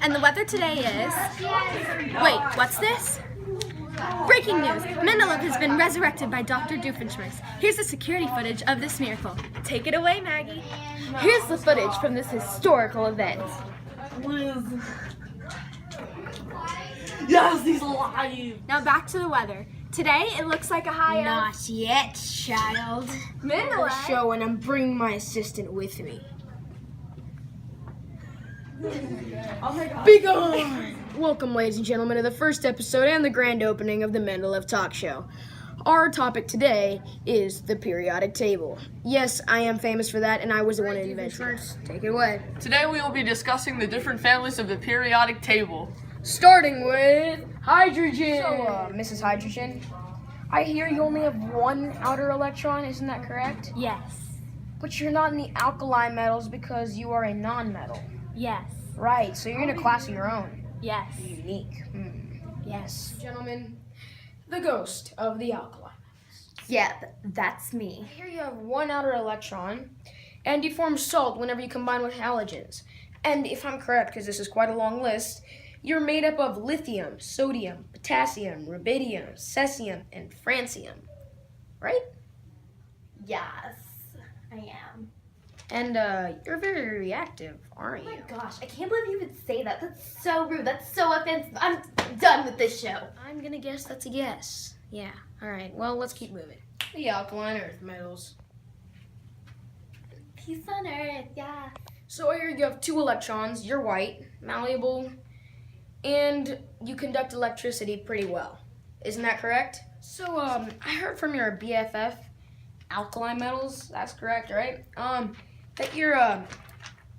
And the weather today is... Wait, what's this? Breaking news! Mendeleev has been resurrected by Dr. Doofenshmirtz. Here's the security footage of this miracle. Take it away, Maggie. Here's the footage from this historical event. Yes, he's alive! Now back to the weather. Today, it looks like a high of... Not yet, child. Mendeleev? Show and I'm bringing my assistant with me. Oh my god. Be gone! Welcome, ladies and gentlemen, to the first episode and the grand opening of the Mendeleev Talk Show. Our topic today is the periodic table. Yes, I am famous for that, and I was the one who invented it. Take it away. Today we will be discussing the different families of the periodic table. Starting with hydrogen. So, Mrs. Hydrogen, I hear you only have one outer electron, isn't that correct? Yes. But you're not in the alkali metals because you are a non-metal. Yes. Right, so you're in a class of your own. Yes. Unique. Yes. Gentlemen, the ghost of the alkali metals. Yeah, that's me. Here you have one outer electron, and you form salt whenever you combine with halogens. And if I'm correct, because this is quite a long list, you're made up of lithium, sodium, potassium, rubidium, cesium, and francium. Right? Yes, I am. And you're very reactive, aren't Oh you? my gosh, I can't believe you would say that. That's so rude. That's so offensive. I'm done with this show. I'm gonna guess that's a yes. Yeah. All right. Well, let's keep moving. The alkaline earth metals. Peace on earth, yeah. So here you have two electrons. You're white, malleable, and you conduct electricity pretty well. Isn't that correct? So I heard from your BFF, alkaline metals. That's correct, right? That you're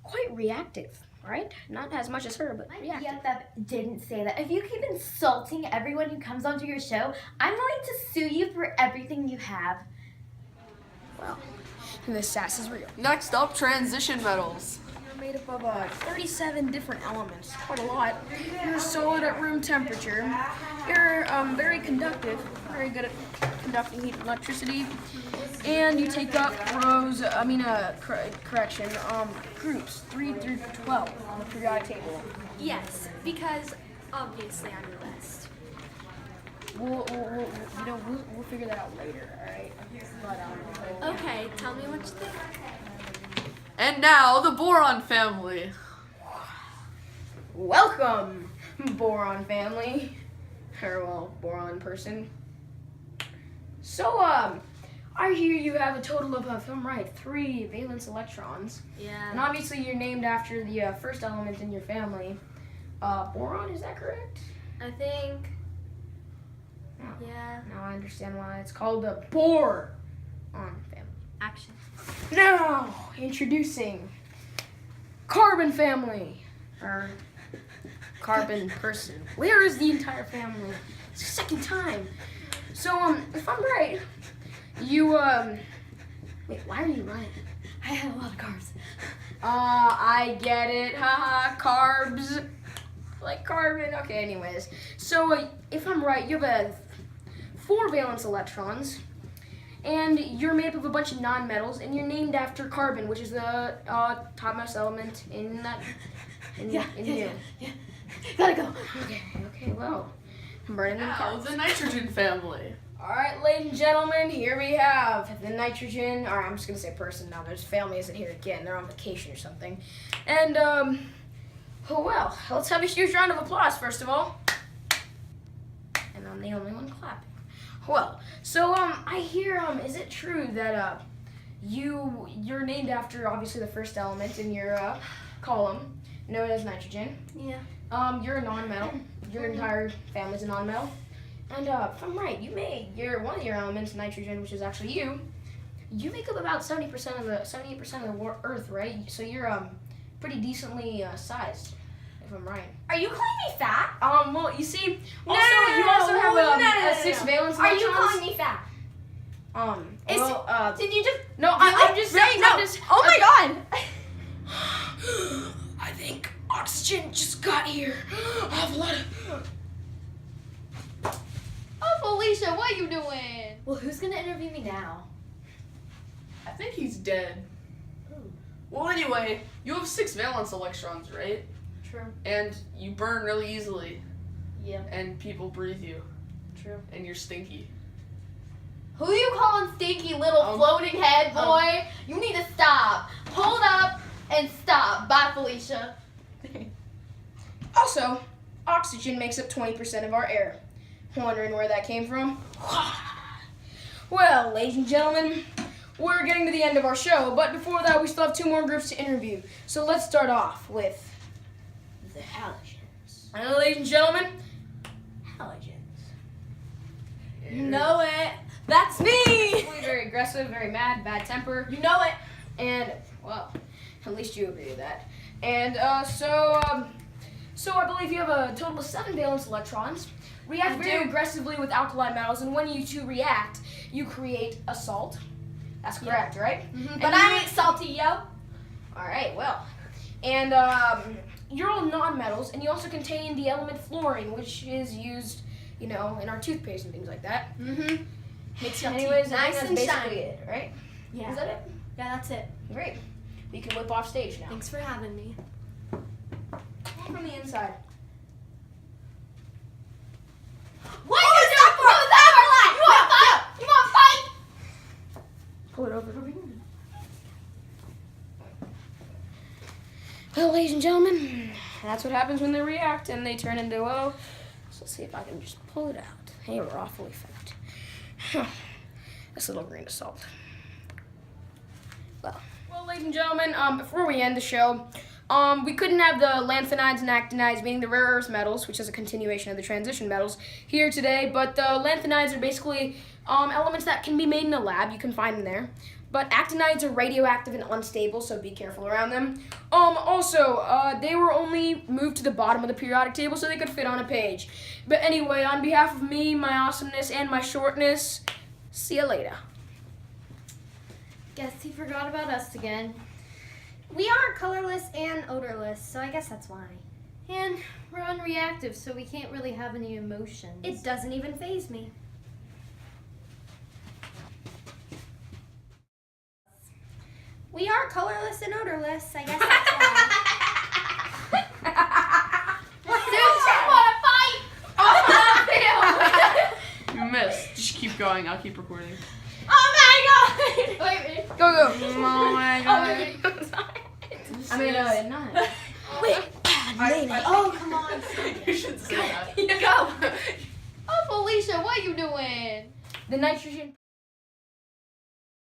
quite reactive, right? Not as much as her, but My reactive. BFF didn't say that. If you keep insulting everyone who comes onto your show, I'm going to sue you for everything you have. Well, the sass is real. Next up, transition metals. You're made up of 37 different elements, quite a lot. You're solid at room temperature. You're very conductive, very good at conducting heat and electricity. And you take up groups 3 through 12 on the periodic table. Yes, because obviously I'm the best. We'll figure that out later, all right? But, Okay, tell me what you think. And now, the boron family. welcome, boron family. Or, well, boron person. So, I hear you have a total of, if I'm right, 3 valence electrons. Yeah. And obviously you're named after the first element in your family. Boron, is that correct? I think... Oh. Yeah. Now I understand why it's called the boron family. Action. Now, introducing carbon family. Or carbon person. Where is the entire family? It's the second time. So, if I'm right, you, wait, why are you running? I have a lot of carbs. I get it. Haha, carbs. Like carbon. Okay, anyways. So, if I'm right, you have 4 valence electrons. And you're made up of a bunch of nonmetals, and you're named after carbon, which is the topmost element in that. Yeah. Gotta go. Okay, well. I'm burning them Now, carbs. the nitrogen family. Alright, ladies and gentlemen, here we have the nitrogen. Alright, I'm just gonna say person now. There's family isn't here again. They're on vacation or something. And, oh well. Let's have a huge round of applause, first of all. And I'm the only one clapping. Well, so, I hear, is it true that, you're named after, obviously, the first element in your, column, known as nitrogen. Yeah. You're a non-metal. Your entire family's a non-metal. And if I'm right, one of your elements, nitrogen, which is actually you make up about 78% of the Earth, right? So you're pretty decently sized, if I'm right. Are you calling me fat? Well, you see, you also have a 6 valence electrons. Are you calling me fat? Did you just... No, Really? I'm just saying. No. Oh my god! I think oxygen just got here. I have a lot of... Oh, Felicia, what are you doing? Well, who's gonna interview me now? I think he's dead. Well, anyway, you have 6 valence electrons, right? True. And you burn really easily. Yeah. And people breathe you. True. And you're stinky. Who you calling stinky little floating head boy? You need to stop. Hold up and stop. Bye, Felicia. Also, oxygen makes up 20% of our air. Wondering where that came from? Well, ladies and gentlemen, we're getting to the end of our show, but before that, we still have 2 more groups to interview. So let's start off with the halogens. And ladies and gentlemen, halogens. You know it. That's me. Very aggressive, very mad, bad temper. You know it. And, well, at least you agree with that. And so I believe you have a total of 7 valence electrons. React very aggressively with alkali metals, and when you two react, you create a salt. That's correct, right? Mm-hmm. But I ain't salty, yo. All right, well. And you're all non-metals, and you also contain the element fluorine, which is used, in our toothpaste and things like that. Mm-hmm. Makes your Anyways, teeth I nice think and that's shiny. basically it, right? Yeah. Is that it? Yeah, that's it. Great. We can whip off stage now. Thanks for having me. From the inside. What are you doing? Who's that? You want to fight? You want to fight? Pull it over here. Well, ladies and gentlemen, that's what happens when they react and they turn into, so let's see if I can just pull it out. Hey, we're awfully fat. This little grain of salt. Well, ladies and gentlemen, before we end the show, we couldn't have the lanthanides and actinides, meaning the rare earth metals, which is a continuation of the transition metals, here today. But the lanthanides are basically elements that can be made in a lab. You can find them there. But actinides are radioactive and unstable, so be careful around them. They were only moved to the bottom of the periodic table so they could fit on a page. But anyway, on behalf of me, my awesomeness, and my shortness, see you later. Guess he forgot about us again. We are colorless and odorless, so I guess that's why. And we're unreactive, so we can't really have any emotions. It doesn't even faze me. We are colorless and odorless, I guess that's why. You missed. Just keep going. I'll keep recording. Oh my god! Wait. Go. Oh my god. Not. Wait, Oh, come on. You should say that. Go. Oh, Felicia, what are you doing? The nitrogen.